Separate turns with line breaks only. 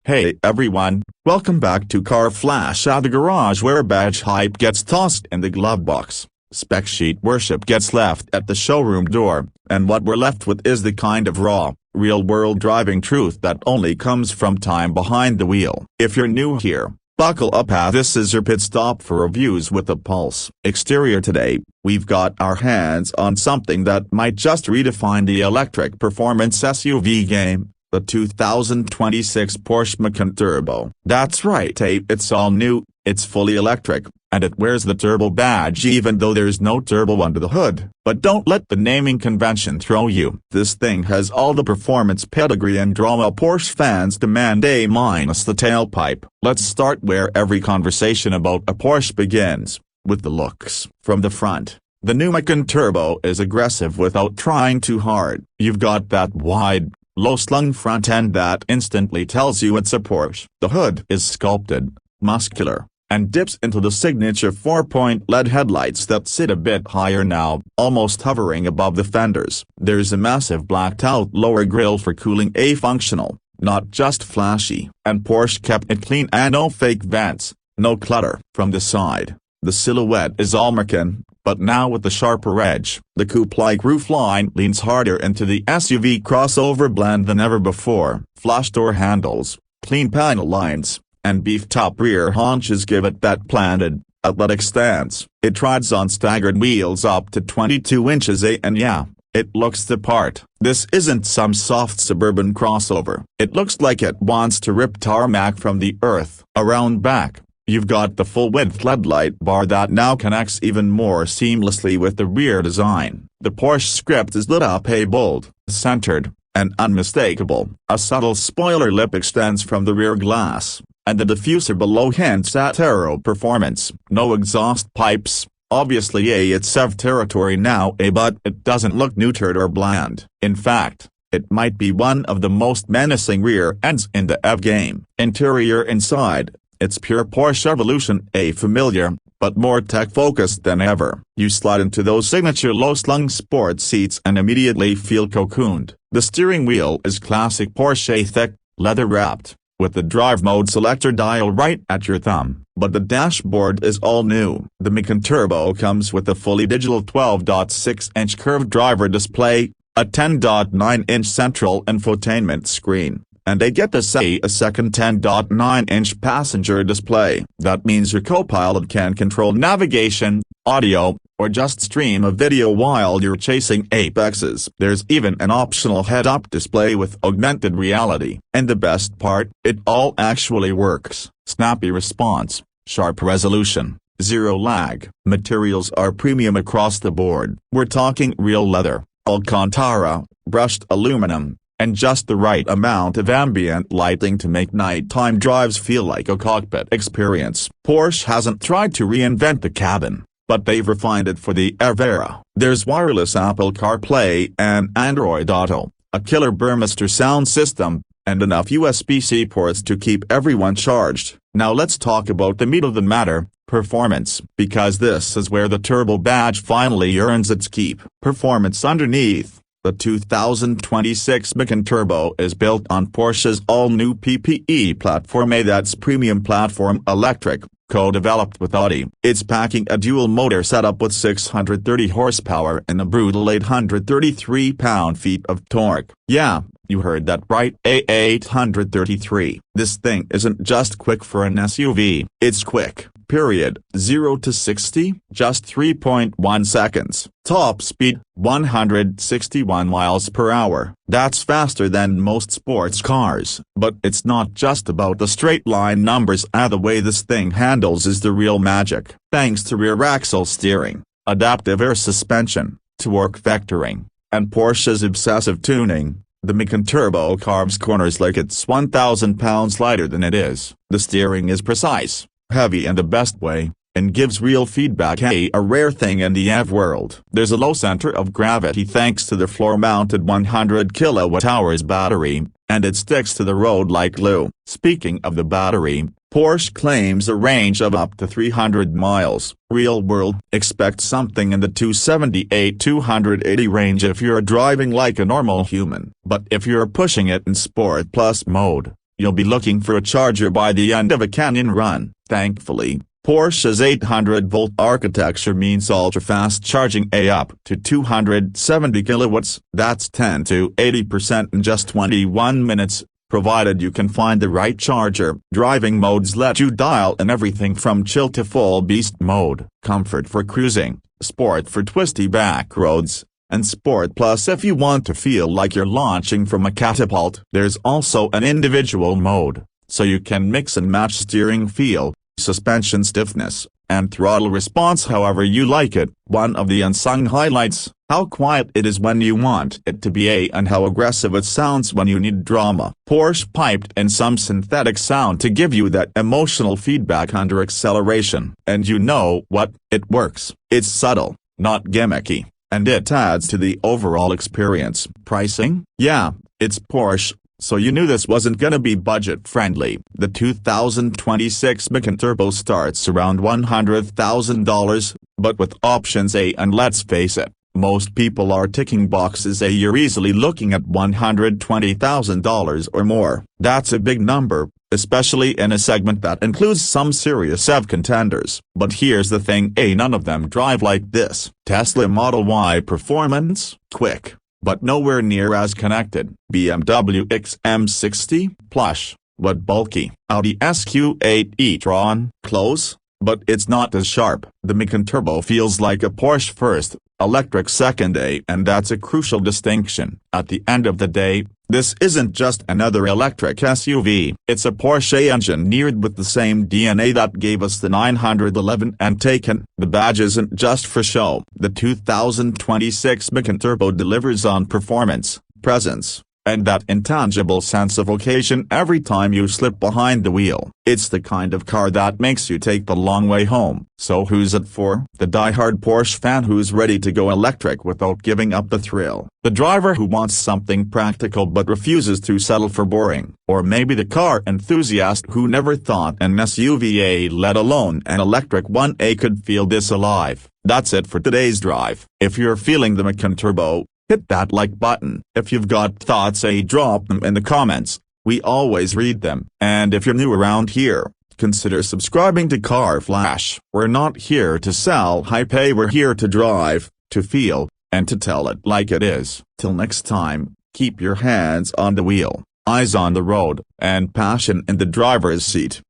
Hey everyone, welcome back to Car Flash at the garage, where badge hype gets tossed in the glove box, spec sheet worship gets left at the showroom door, and what we're left with is the kind of raw, real-world driving truth that only comes from time behind the wheel. If you're new here, buckle up, as this is your pit stop for reviews with a pulse. Exterior. Today, we've got our hands on something that might just redefine the electric performance SUV game. The 2026 Porsche Macan Turbo. That's right, it's all new, it's fully electric, and it wears the turbo badge even though there's no turbo under the hood. But don't let the naming convention throw you. This thing has all the performance pedigree and drama Porsche fans demand, minus the tailpipe. Let's start where every conversation about a Porsche begins, with the looks. From the front, the new Macan Turbo is aggressive without trying too hard. You've got that wide, low-slung front end that instantly tells you it's a Porsche. The hood is sculpted, muscular, and dips into the signature 4-point LED headlights that sit a bit higher now, almost hovering above the fenders. There's a massive blacked-out lower grille for cooling, functional, not just flashy. And Porsche kept it clean, and no fake vents, no clutter. From the side, the silhouette is all Macan, but now with the sharper edge. The coupe-like roofline leans harder into the SUV crossover blend than ever before. Flush door handles, clean panel lines, and beefed-up rear haunches give it that planted, athletic stance. It rides on staggered wheels up to 22 inches, and yeah, it looks the part. This isn't some soft suburban crossover. It looks like it wants to rip tarmac from the earth. Around back, you've got the full-width LED light bar that now connects even more seamlessly with the rear design. The Porsche script is lit up, bold, centered, and unmistakable. A subtle spoiler lip extends from the rear glass, and the diffuser below hints at aero performance. No exhaust pipes, obviously it's EV territory now, but it doesn't look neutered or bland. In fact, it might be one of the most menacing rear ends in the EV game. Interior. Inside, it's pure Porsche evolution, familiar, but more tech-focused than ever. You slide into those signature low-slung sport seats and immediately feel cocooned. The steering wheel is classic Porsche, thick, leather-wrapped, with the drive mode selector dial right at your thumb. But the dashboard is all new. The Macan Turbo comes with a fully digital 12.6-inch curved driver display, a 10.9-inch central infotainment screen, and they get to say a second 10.9-inch passenger display. That means your co-pilot can control navigation, audio, or just stream a video while you're chasing apexes. There's even an optional head-up display with augmented reality. And the best part, it all actually works. Snappy response, sharp resolution, zero lag. Materials are premium across the board. We're talking real leather, Alcantara, brushed aluminum, and just the right amount of ambient lighting to make nighttime drives feel like a cockpit experience. Porsche hasn't tried to reinvent the cabin, but they've refined it for the EV era. There's wireless Apple CarPlay and Android Auto, a killer Burmester sound system, and enough USB-C ports to keep everyone charged. Now let's talk about the meat of the matter, performance, because this is where the turbo badge finally earns its keep. Performance. Underneath, the 2026 Macan Turbo is built on Porsche's all-new PPE platform, that's Premium Platform Electric, co-developed with Audi. It's packing a dual-motor setup with 630 horsepower and a brutal 833 pound-feet of torque. Yeah, you heard that right, 833. This thing isn't just quick for an SUV, it's quick. Period. 0 to 60, just 3.1 seconds. Top speed, 161 miles per hour. That's faster than most sports cars. But it's not just about the straight-line numbers. The way this thing handles is the real magic. Thanks to rear axle steering, adaptive air suspension, torque vectoring, and Porsche's obsessive tuning, the Macan Turbo carves corners like it's 1,000 pounds lighter than it is. The steering is precise, heavy in the best way, and gives real feedback, a rare thing in the EV world. There's a low center of gravity thanks to the floor-mounted 100 kWh battery, and it sticks to the road like glue. Speaking of the battery, Porsche claims a range of up to 300 miles. Real world, expect something in the 278-280 range if you're driving like a normal human. But if you're pushing it in Sport Plus mode, you'll be looking for a charger by the end of a canyon run. Thankfully, Porsche's 800-volt architecture means ultra-fast charging up to 270 kilowatts, that's 10 to 80% in just 21 minutes, provided you can find the right charger. Driving modes let you dial in everything from chill to full beast mode, comfort for cruising, sport for twisty back roads, and Sport Plus if you want to feel like you're launching from a catapult. There's also an individual mode, so you can mix and match steering feel, suspension stiffness, and throttle response however you like it. One of the unsung highlights, how quiet it is when you want it to be and how aggressive it sounds when you need drama. Porsche piped in some synthetic sound to give you that emotional feedback under acceleration. And you know what, it works. It's subtle, not gimmicky, and it adds to the overall experience. Pricing? Yeah, it's Porsche, so you knew this wasn't gonna be budget-friendly. The 2026 Macan Turbo starts around $100,000, but with options and let's face it, most people are ticking boxes you're easily looking at $120,000 or more. That's a big number, especially in a segment that includes some serious EV contenders. But here's the thing, none of them drive like this. Tesla Model Y performance, quick, but nowhere near as connected. BMW XM60, plush, but bulky. Audi SQ8 e-tron, close, but it's not as sharp. The Macan Turbo feels like a Porsche first, electric second, and that's a crucial distinction. At the end of the day, this isn't just another electric SUV. It's a Porsche engineered with the same DNA that gave us the 911 and Taycan. The badge isn't just for show. The 2026 Macan Turbo delivers on performance, presence, and that intangible sense of occasion every time you slip behind the wheel. It's the kind of car that makes you take the long way home. So who's it for? The die-hard Porsche fan who's ready to go electric without giving up the thrill. The driver who wants something practical but refuses to settle for boring. Or maybe the car enthusiast who never thought an SUV, let alone an electric one, could feel this alive. That's it for today's drive. If you're feeling the Macan Turbo, hit that like button. If you've got thoughts, drop them in the comments. We always read them. And if you're new around here, consider subscribing to Car Flash. We're not here to sell hype, we're here to drive, to feel, and to tell it like it is. Till next time, keep your hands on the wheel, eyes on the road, and passion in the driver's seat.